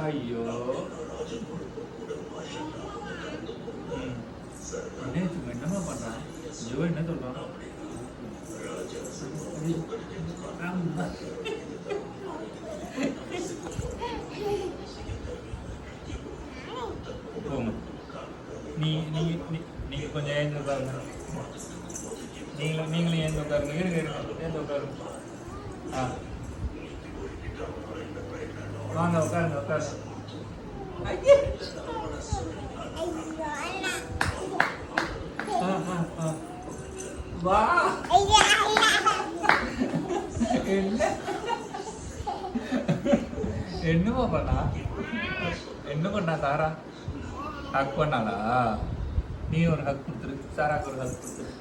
ஐயோ என்னமா பண்றான்? ஜோ என்ன சொல்றான்? நீங்க கொஞ்சம் ஏந்து உட்காருங்க. நீங்களும் ஏந்து உட்காருங்க. ஏந்து உட்காருங்க. ஆ வாங்க உட்காருங்க. வா என்னமா பண்ணா? என்ன பண்ணா சாரா? ஹக் பண்ணாளா? நீ ஒரு ஹக் கொடுத்துரு. சாராக்கு ஒரு ஹக் கொடுத்துரு.